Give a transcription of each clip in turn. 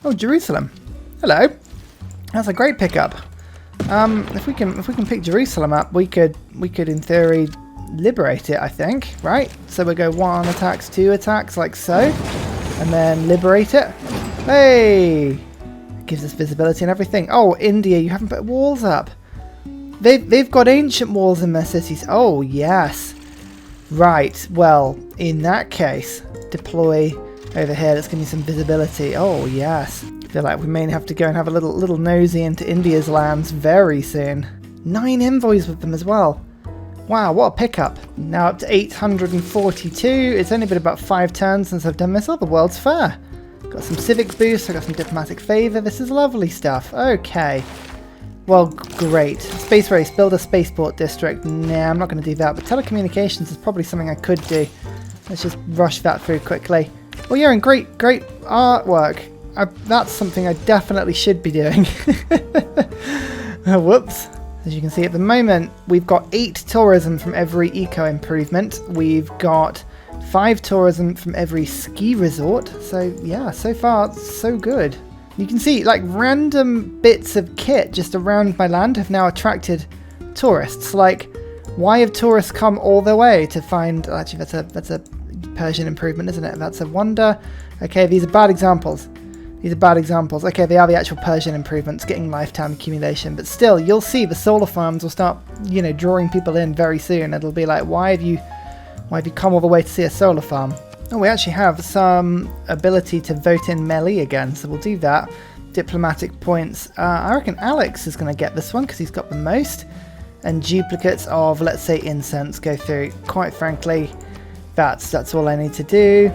Oh, Jerusalem. Hello. That's a great pickup. If we can pick Jerusalem up, we could in theory liberate it, I think, right? So we go 1 attacks, 2 attacks, like so, and then liberate it. Hey! It gives us visibility and everything. Oh, India, you haven't put walls up. They've got ancient walls in their cities. Oh, yes. Right, well, in that case, deploy over here. That's giving me some visibility. Oh, yes. I feel like we may have to go and have a little nosy into India's lands very soon. 9 envoys with them as well. Wow, what a pickup. Now up to 842. It's only been about 5 turns since I've done this. Oh, the World's Fair. Got some civic boosts. I got some diplomatic favour. This is lovely stuff. Okay. Well, great. Space race. Build a spaceport district. Nah, I'm not going to do that. But telecommunications is probably something I could do. Let's just rush that through quickly. Well, yeah, and great artwork. That's something I definitely should be doing. Whoops. As you can see at the moment, we've got 8 tourism from every eco improvement. We've got 5 tourism from every ski resort. So yeah, so far so good. You can see like random bits of kit just around my land have now attracted tourists. Like, why have tourists come all the way to find... Actually, that's a Persian improvement, isn't it? That's a wonder. Okay, these are bad examples. These are bad examples. Okay, they are the actual Persian improvements, getting lifetime accumulation. But still, you'll see the solar farms will start, you know, drawing people in very soon. It'll be like, why have you come all the way to see a solar farm? Oh, we actually have some ability to vote in melee again, so we'll do that. Diplomatic points. I reckon Alex is going to get this one because he's got the most. And duplicates of, let's say, incense go through. Quite frankly, that's all I need to do.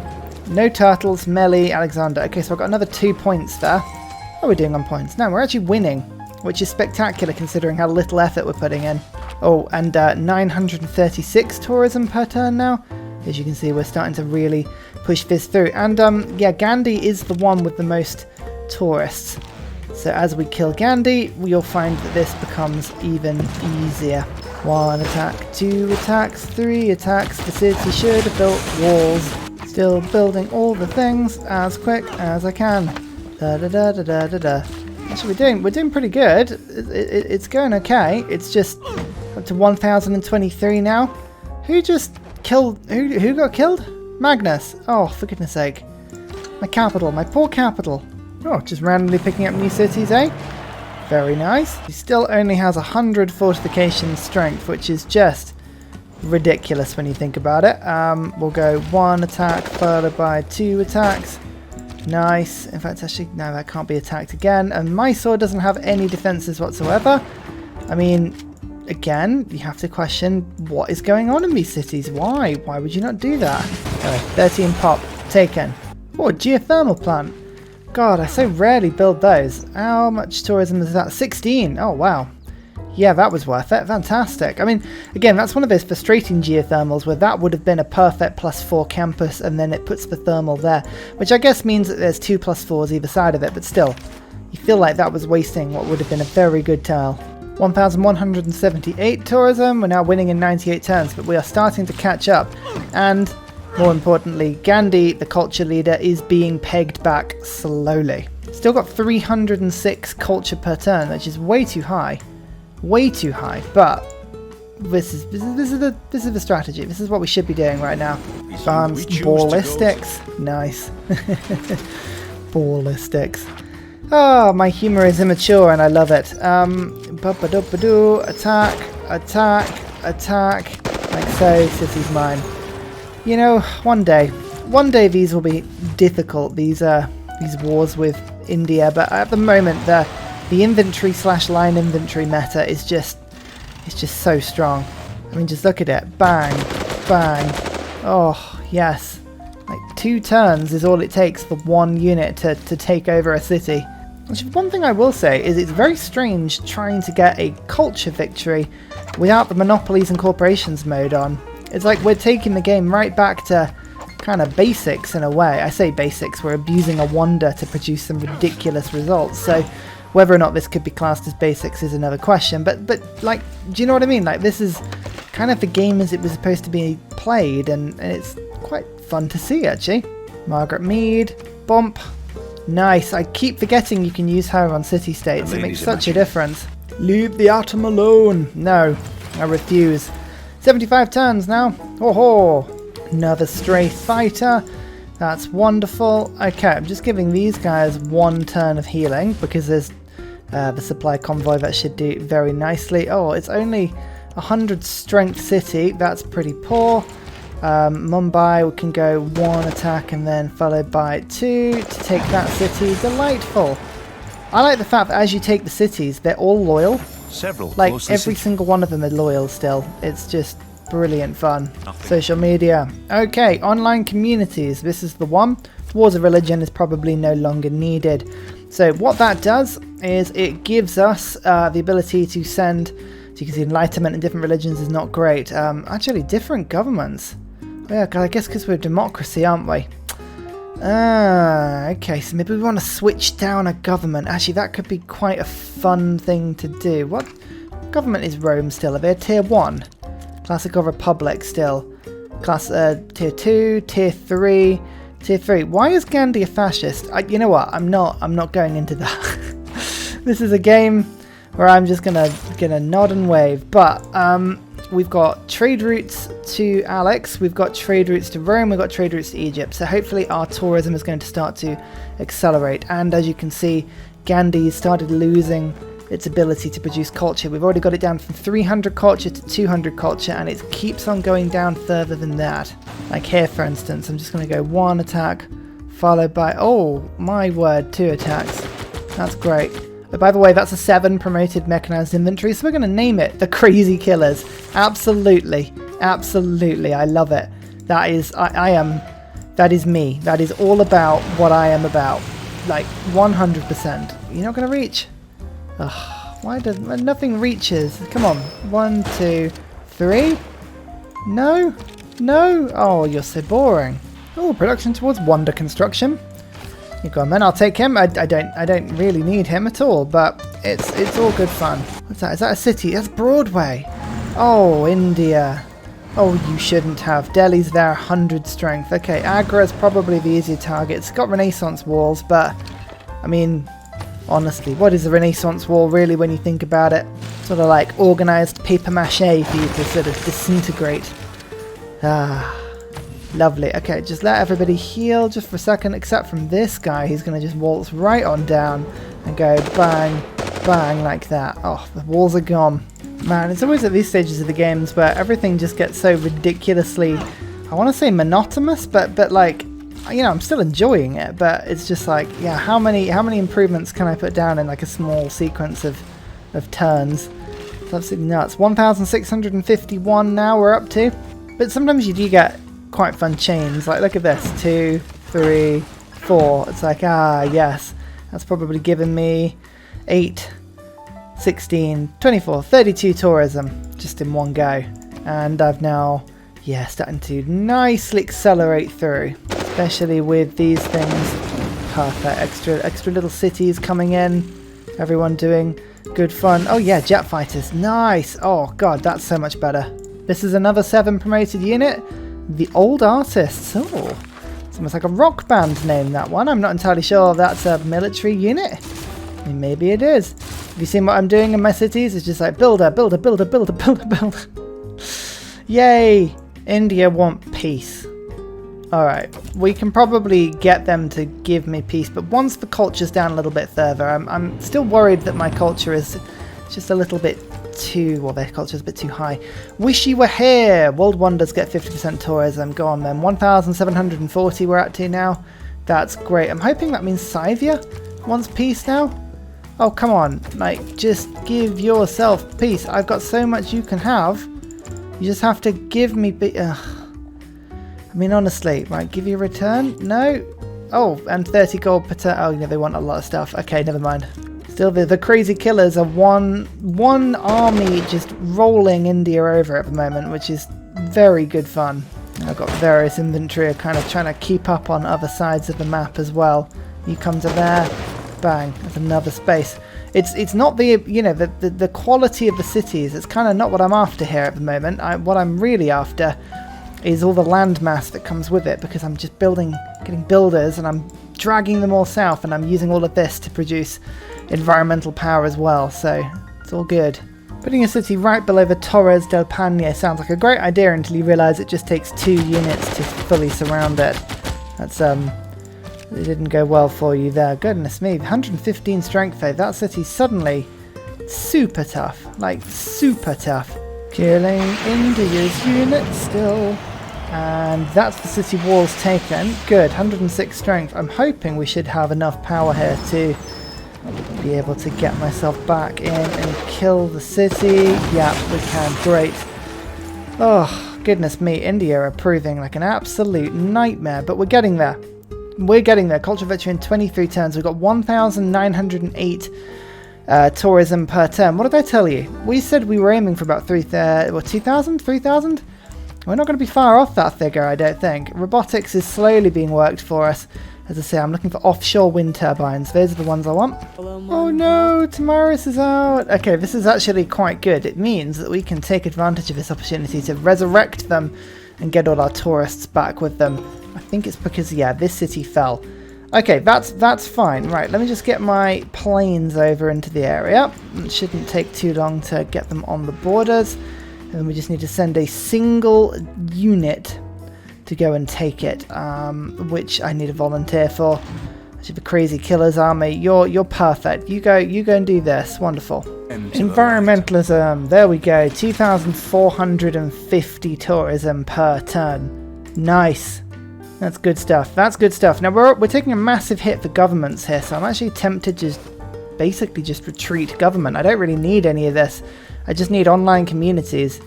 No turtles, melee, Alexander. Okay, so I've got another 2 points there. How are we doing on points? No, we're actually winning, which is spectacular considering how little effort we're putting in. Oh, and 936 tourism per turn now. As you can see, we're starting to really push this through. And yeah, Gandhi is the one with the most tourists. So as we kill Gandhi, you'll find that this becomes even easier. 1 attack, 2 attacks, 3 attacks. The city should have built walls. Still building all the things as quick as I can. Actually, we're doing pretty good. It's going okay. It's just up to 1,023 now. Who just killed? Who got killed? Magnus. Oh, for goodness sake! My capital, my poor capital. Oh, just randomly picking up new cities, eh? Very nice. He still only has 100 fortification strength, which is just ridiculous when you think about it. We'll go 1 attack followed by 2 attacks. Nice. In fact, actually, no, that can't be attacked again. And Mysore doesn't have any defenses whatsoever. I mean, again, you have to question what is going on in these cities. Why? Why would you not do that? 13 pop. Taken. Oh, a geothermal plant. God, I so rarely build those. How much tourism is that? 16. Oh, wow. Yeah, that was worth it. Fantastic. I mean, again, that's one of those frustrating geothermals where that would have been a perfect +4 campus and then it puts the thermal there, which I guess means that there's 2 +4s either side of it, but still, you feel like that was wasting what would have been a very good tile. 1,178 tourism. We're now winning in 98 turns, but we are starting to catch up. And more importantly, Gandhi, the culture leader, is being pegged back slowly. Still got 306 culture per turn, which is way too high. Way too high, but this is the strategy. This is what we should be doing right now. Advanced ballistics, nice. Ballistics. Oh, my humor is immature and I love it. Attack, attack, attack. Like so, city's mine. You know, one day these will be difficult. These wars with India, but at the moment the inventory / line inventory meta is just so strong. I mean, just look at it. Bang, bang. Oh, yes. Like 2 turns is all it takes for 1 unit to take over a city. Which, one thing I will say is it's very strange trying to get a culture victory without the monopolies and corporations mode on. It's like we're taking the game right back to kind of basics in a way. I say basics, we're abusing a wonder to produce some ridiculous results. So whether or not this could be classed as basics is another question, but like, do you know what I mean? Like, this is kind of the game as it was supposed to be played, and it's quite fun to see, actually. Margaret Mead, bump. Nice. I keep forgetting you can use her on city-states. It makes such a difference. Leave the atom alone. No, I refuse. 75 turns now. Oh, another stray fighter. That's wonderful. Okay, I'm just giving these guys 1 turn of healing because there's the supply convoy that should do very nicely. Oh, it's only 100 strength city. That's pretty poor. Mumbai, we can go 1 attack and then followed by 2 to take that city. Delightful. I like the fact that as you take the cities, they're all loyal. Like every single one of them are loyal still. It's just brilliant fun. Social media. Okay, online communities. This is the one. Wars of Religion is probably no longer needed. So what that does is it gives us the ability to send, so you can see enlightenment in different religions is not great. Actually, different governments. Oh, yeah, I guess because we're a democracy, aren't we? Okay, so maybe we want to switch down a government. Actually, that could be quite a fun thing to do. What government is Rome still? Are they a tier 1? Classical Republic still. Class tier 2, tier 3, tier 3. Why is Gandhi a fascist? You know what? I'm not going into that. This is a game where I'm just gonna nod and wave. But we've got trade routes to Alex, we've got trade routes to Rome, we've got trade routes to Egypt. So hopefully our tourism is going to start to accelerate. And as you can see, Gandhi started losing its ability to produce culture. We've already got it down from 300 culture to 200 culture, and it keeps on going down further than that. Like here, for instance, I'm just going to go 1 attack, followed by, oh my word, 2 attacks. That's great. But by the way, that's a 7 promoted mechanized inventory, so we're going to name it the Crazy Killers. Absolutely. Absolutely. I love it. That is, that is me. That is all about what I am about. Like, 100%. You're not going to reach? Ugh, why does nothing reaches? Come on. 1, 2, 3. No? No? Oh, you're so boring. Oh, production towards Wonder Construction. You go on then, I'll take him. I don't really need him at all, but it's all good fun. What's that? Is that a city? That's Broadway. Oh, India. Oh, you shouldn't have. Delhi's there, 100 strength. Okay, Agra's probably the easier target. It's got Renaissance walls, but I mean, honestly, what is a Renaissance wall really when you think about it? Sort of like organised paper mache for you to sort of disintegrate. Ah. Lovely. Okay, just let everybody heal just for a second, except from this guy. He's going to just waltz right on down and go bang, bang like that. Oh, the walls are gone. Man, it's always at these stages of the games where everything just gets so ridiculously, I want to say monotonous, but like, you know, I'm still enjoying it, but it's just like, yeah, how many improvements can I put down in like a small sequence of turns? It's absolutely nuts. 1,651 now we're up to. But sometimes you do get quite fun chains. Like, look at this. 2, 3, 4. It's like, ah, yes. That's probably given me 8, 16, 24, 32 tourism just in one go. And I've now, yeah, starting to nicely accelerate through. Especially with these things. Perfect. Extra little cities coming in. Everyone doing good fun. Oh yeah, jet fighters. Nice. Oh god, that's so much better. This is another 7 promoted unit. The Old Artists. Oh, it's almost like a rock band name, that one. I'm not entirely sure if that's a military unit. I mean, maybe it is. Have you seen what I'm doing in my cities? It's just like builder, builder, builder, builder, builder, builder. Yay! India want peace. Alright, we can probably get them to give me peace, but once the culture's down a little bit further, I'm still worried that my culture is just a little bit too, well, their culture's a bit too high. Wish you were here! World Wonders get 50% tourism. Go on then. 1,740 we're at to now. That's great. I'm hoping that means Scythia wants peace now. Oh, come on. Like, just give yourself peace. I've got so much you can have. You just have to give me I mean, honestly, right, give you a return? No? Oh, and 30 gold per turn. Oh, you know, they want a lot of stuff. Okay, never mind. Still, the Crazy Killers are one army just rolling India over at the moment, which is very good fun. I've got various inventory kind of trying to keep up on other sides of the map as well. You come to there, bang, there's another space. It's not the, you know, the quality of the cities. It's kind of not what I'm after here at the moment. What I'm really after is all the land mass that comes with it, because I'm just getting builders, and I'm dragging them all south, and I'm using all of this to produce environmental power as well, so it's all good. Putting a city right below the Torres del Paine sounds like a great idea until you realise it just takes 2 units to fully surround it. That's, it didn't go well for you there. Goodness me, 115 strength though. That city's suddenly super tough, like super tough. Killing India's units still. And that's the city walls taken. Good, 106 strength. I'm hoping we should have enough power here to be able to get myself back in and kill the city. Yeah, we can. Great. Oh, goodness me. India are proving like an absolute nightmare, but we're getting there. We're getting there. Cultural victory in 23 turns. We've got 1,908 tourism per turn. What did I tell you? We said we were aiming for about 2,000? 3,000? We're not going to be far off that figure, I don't think. Robotics is slowly being worked for us. As I say, I'm looking for offshore wind turbines. Those are the ones I want. Oh no, Cyrus is out. Okay, this is actually quite good. It means that we can take advantage of this opportunity to resurrect them and get all our tourists back with them. I think it's because, yeah, this city fell. Okay, that's fine. Right, let me just get my planes over into the area. It shouldn't take too long to get them on the borders. And then we just need to send a single unit to go and take it, which I need a volunteer for. Actually, the crazy killers army. You're perfect. You go and do this. Wonderful. Environmentalism. There we go. 2,450 tourism per turn. Nice. That's good stuff. That's good stuff. Now we're taking a massive hit for governments here, so I'm actually tempted to basically just retreat government. I don't really need any of this. I just need online communities.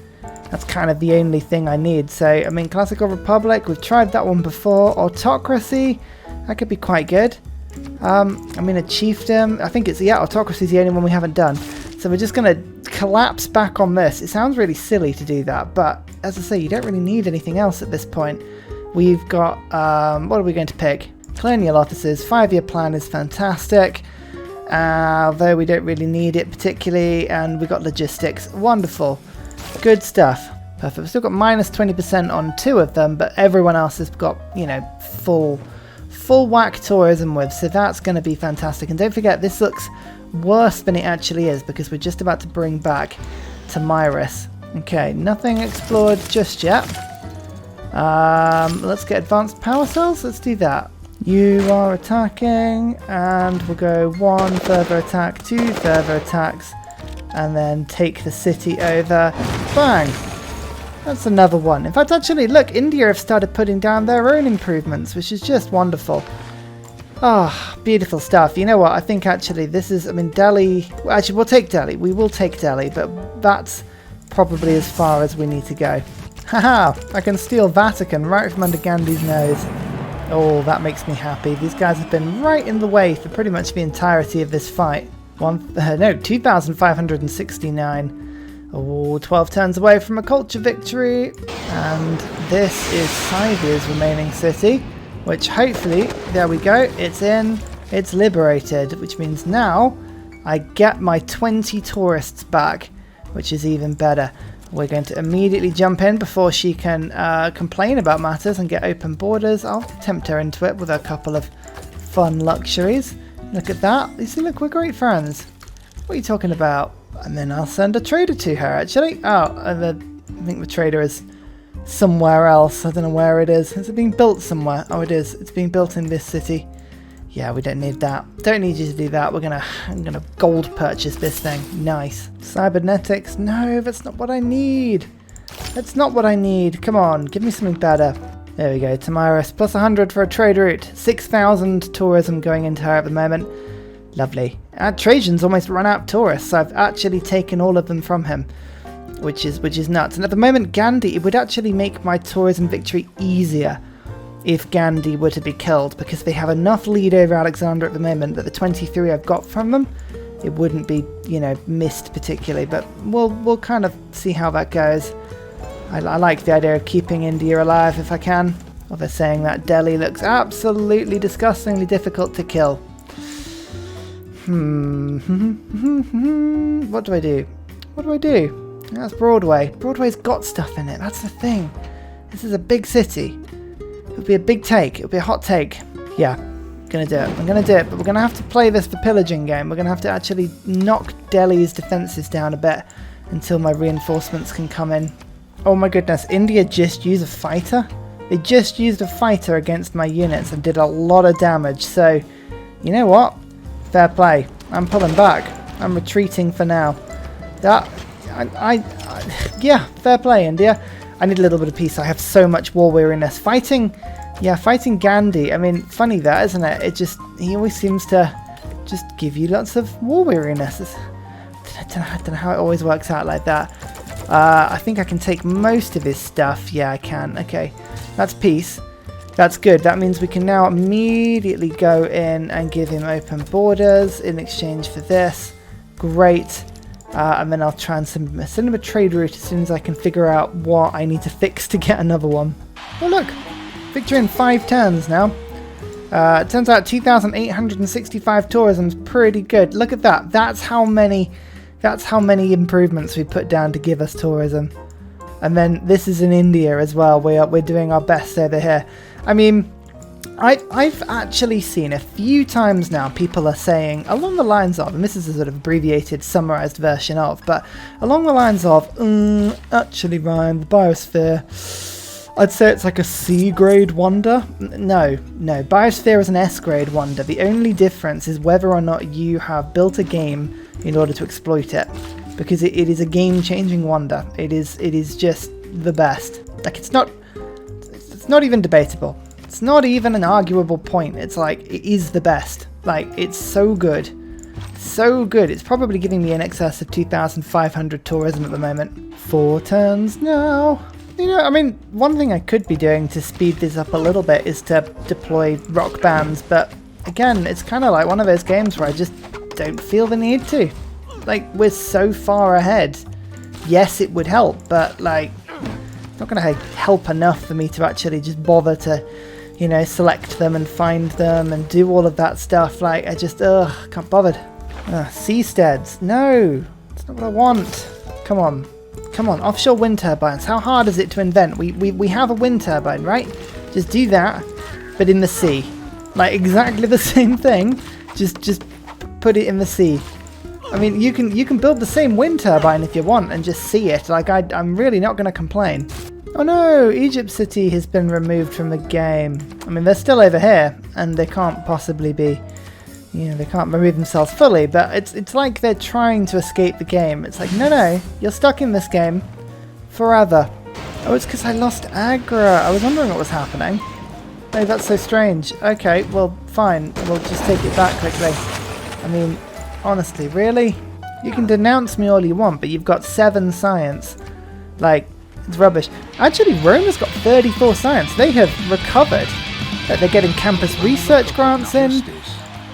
That's kind of the only thing I need. So, I mean, Classical Republic, we've tried that one before. Autocracy, that could be quite good. I mean, a chiefdom, I think it's, yeah, autocracy is the only one we haven't done. So we're just going to collapse back on this. It sounds really silly to do that, but as I say, you don't really need anything else at this point. We've got, what are we going to pick? Colonial officers, 5-year plan is fantastic. Though we don't really need it particularly, and we've got logistics. Wonderful. Good stuff. Perfect. We've still got minus 20% on 2 of them, but everyone else has got, you know, full whack tourism with, so that's going to be fantastic. And don't forget, this looks worse than it actually is, because we're just about to bring back Cyrus. Okay, nothing explored just yet. Let's get advanced power cells. Let's do that. You are attacking, and we'll go 1 further attack, 2 further attacks, and then take the city over. Bang! That's another one. In fact, actually, look, India have started putting down their own improvements, which is just wonderful. Ah, oh, beautiful stuff. You know what? I think actually this is, I mean, Delhi, actually we'll take Delhi. We will take Delhi, but that's probably as far as we need to go. Haha! I can steal Vatican right from under Gandhi's nose. Oh, that makes me happy. These guys have been right in the way for pretty much the entirety of this fight. 2,569. Oh, 12 turns away from a culture victory. And this is Scythia's remaining city, which hopefully, there we go, it's in, it's liberated, which means now I get my 20 tourists back, which is even better. We're going to immediately jump in before she can complain about matters and get open borders. I'll tempt her into it with a couple of fun luxuries. Look at that. You see, look, we're great friends. What are you talking about? And then I'll send a trader to her, actually. Oh, I think the trader is somewhere else. I don't know where it is. Is it being built somewhere? Oh, it is. It's being built in this city. Yeah, we don't need that. Don't need you to do that. I'm gonna gold purchase this thing. Nice. Cybernetics. No, that's not what I need. That's not what I need. Come on, give me something better. There we go. Cyrus plus 100 for a trade route. 6,000 tourism going into her at the moment. Lovely. Trajan's almost run out of tourists. I've actually taken all of them from him, which is nuts. And at the moment, Gandhi, it would actually make my tourism victory easier if Gandhi were to be killed, because they have enough lead over Alexander at the moment that the 23 I've got from them, it wouldn't be, you know, missed particularly. But we'll kind of see how that goes. I like the idea of keeping India alive if I can. Well, they're saying that Delhi looks absolutely disgustingly difficult to kill. What do I do? What do I do? That's Broadway. Broadway's got stuff in it. That's the thing. This is a big city. It would be a big take. It would be a hot take. Yeah, I'm going to do it. I'm going to do it, but we're going to have to play this the pillaging game. We're going to have to actually knock Delhi's defences down a bit until my reinforcements can come in. Oh my goodness, India just used a fighter? They just used a fighter against my units and did a lot of damage, so you know what? Fair play. I'm pulling back. I'm retreating for now. Yeah, fair play, India. I need a little bit of peace. I have so much war weariness. Fighting Gandhi. I mean, funny that, isn't it? He always seems to just give you lots of war weariness. I don't know how it always works out like that. I think I can take most of his stuff. Yeah, I can. Okay, that's peace. That's good. That means we can now immediately go in and give him open borders in exchange for this. Great. And then I'll try and send him a trade route as soon as I can figure out what I need to fix to get another one. Oh look, victory in 5 turns now. It turns out 2,865 tourism's pretty good. Look at that. That's how many improvements we put down to give us tourism. And then this is in India as well. We're doing our best over here. I mean, I've actually seen a few times now people are saying along the lines of, and this is a sort of abbreviated, summarized version of, but along the lines of, actually Ryan, the biosphere, I'd say it's like a C-grade wonder. No, biosphere is an S-grade wonder. The only difference is whether or not you have built a game in order to exploit it, because it is a game-changing wonder. It is just the best. Like, it's not even debatable. It's not even an arguable point. It's like, it is the best. Like, it's so good. So good. It's probably giving me in excess of 2,500 tourism at the moment. 4 turns now. You know, I mean, one thing I could be doing to speed this up a little bit is to deploy rock bands, but again, it's kind of like one of those games where I just don't feel the need to. Like, we're so far ahead. Yes, it would help, but like, it's not going to help enough for me to actually just bother to, you know, select them and find them and do all of that stuff. Like, I just, can't bother. Seasteads. No, that's not what I want. Come on. Come on, offshore wind turbines. How hard is it to invent? We have a wind turbine, right? Just do that, but in the sea. Like, exactly the same thing. Just put it in the sea. I mean, you can build the same wind turbine if you want and just see it. Like, I'm really not going to complain. Oh no, Egypt City has been removed from the game. I mean, they're still over here, and they can't possibly be, you know, they can't remove themselves fully, but it's like they're trying to escape the game. It's like, no, you're stuck in this game forever. Oh, it's because I lost Agra. I was wondering what was happening. Oh, that's so strange. Okay, well, fine. We'll just take it back quickly. I mean, honestly, really? You can denounce me all you want, but you've got 7 science. Like, it's rubbish. Actually, Rome has got 34 science. They have recovered. They're getting campus research grants in.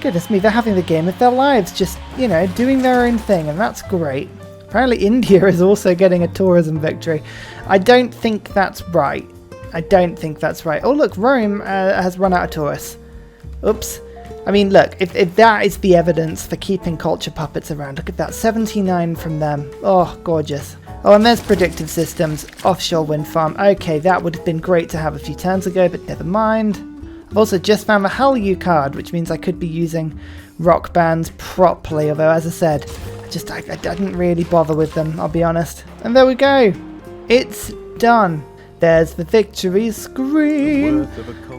Goodness me, they're having the game of their lives, just, you know, doing their own thing, and that's great. Apparently India is also getting a tourism victory. I don't think that's right. Oh look, Rome has run out of tourists. Oops. I mean, look, if that is the evidence for keeping culture puppets around, look at that, 79 from them. Oh, gorgeous. Oh, and there's predictive systems, offshore wind farm. Okay, that would have been great to have a few turns ago, but never mind. I've also just found the Hallyu card, which means I could be using rock bands properly, although, as I said, I didn't really bother with them, I'll be honest. And there we go. It's done. There's the victory screen.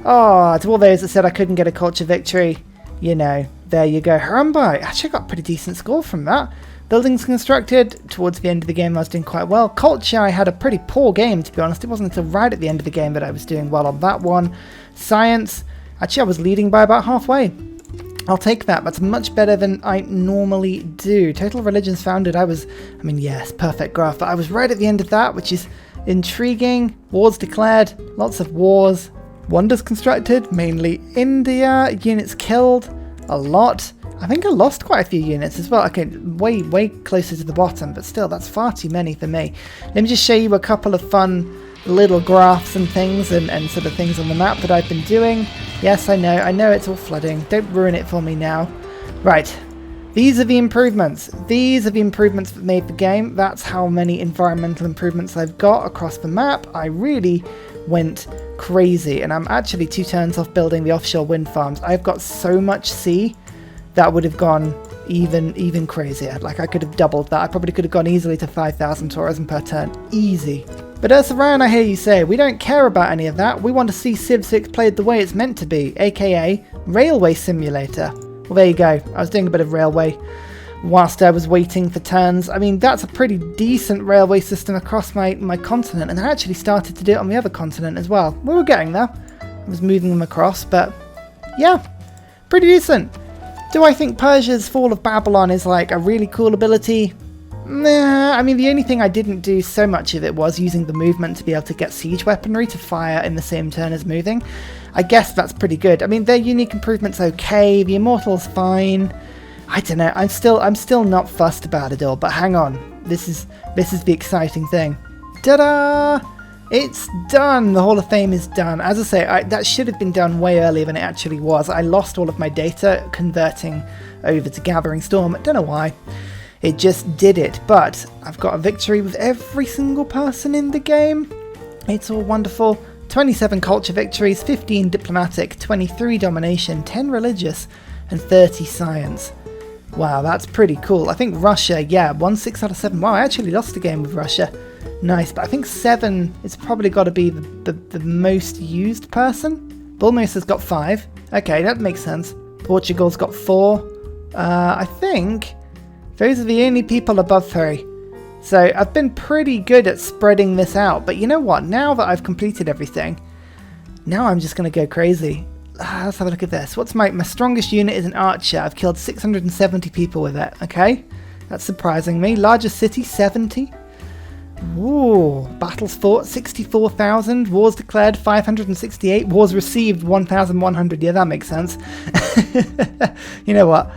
Oh, to all those that said I couldn't get a culture victory, you know, there you go. Harambay. Actually, I got a pretty decent score from that. Buildings constructed. Towards the end of the game, I was doing quite well. Culture, I had a pretty poor game, to be honest. It wasn't until right at the end of the game that I was doing well on that one. Science. Actually, I was leading by about halfway. I'll take that. That's much better than I normally do. Total religions founded. Yes, perfect graph. But I was right at the end of that, which is intriguing. Wars declared. Lots of wars. Wonders constructed. Mainly India. Units killed. A lot. I think I lost quite a few units as well. Okay, way closer to the bottom, but still, that's far too many for me. Let me just show you a couple of fun little graphs and things and sort of things on the map that I've been doing. Yes, I know it's all flooding. Don't ruin it for me now. Right, these are the improvements. These are the improvements that made the game. That's how many environmental improvements I've got across the map. I really went crazy. And I'm actually 2 turns off building the offshore wind farms. I've got so much sea that would have gone even crazier. Like, I could have doubled that. I probably could have gone easily to 5,000 tourism per turn. Easy. But Ursa, I hear you say, we don't care about any of that. We want to see Civ 6 played the way it's meant to be, aka Railway Simulator. Well, there you go. I was doing a bit of railway whilst I was waiting for turns. I mean, that's a pretty decent railway system across my continent, and I actually started to do it on the other continent as well. We were getting there. I was moving them across, but yeah, pretty decent. Do I think Persia's Fall of Babylon is like a really cool ability? Nah, I mean, the only thing I didn't do so much of it was using the movement to be able to get siege weaponry to fire in the same turn as moving. I guess that's pretty good. I mean, their unique improvement's okay, the Immortal's fine. I don't know, I'm still not fussed about it all, but hang on. This is the exciting thing. Ta-da! It's done! The Hall of Fame is done. As I say, that should have been done way earlier than it actually was. I lost all of my data converting over to Gathering Storm. I don't know why. It just did it. But I've got a victory with every single person in the game. It's all wonderful. 27 culture victories, 15 diplomatic, 23 domination, 10 religious, and 30 science. Wow, that's pretty cool. I think Russia, yeah, won 6 out of 7. Wow, I actually lost a game with Russia. Nice, but I think 7 is probably got to be the most used person. Bulmus has got 5. Okay, that makes sense. Portugal's got 4. I think those are the only people above 3. So I've been pretty good at spreading this out. But you know what? Now that I've completed everything, now I'm just going to go crazy. Let's have a look at this. What's my strongest unit is an archer. I've killed 670 people with it. Okay, that's surprising me. Largest city, 70. Ooh, battles fought 64,000, wars declared 568, wars received 1,100. Yeah, that makes sense. You know what?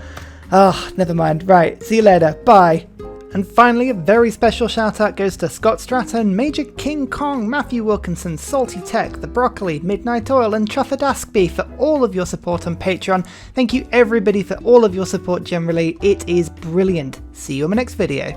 Oh, never mind. Right, see you later. Bye. And finally, a very special shout out goes to Scott Stratton, Major King Kong, Matthew Wilkinson, Salty Tech, The Broccoli, Midnight Oil, and Trufford Askby for all of your support on Patreon. Thank you everybody for all of your support generally. It is brilliant. See you in my next video.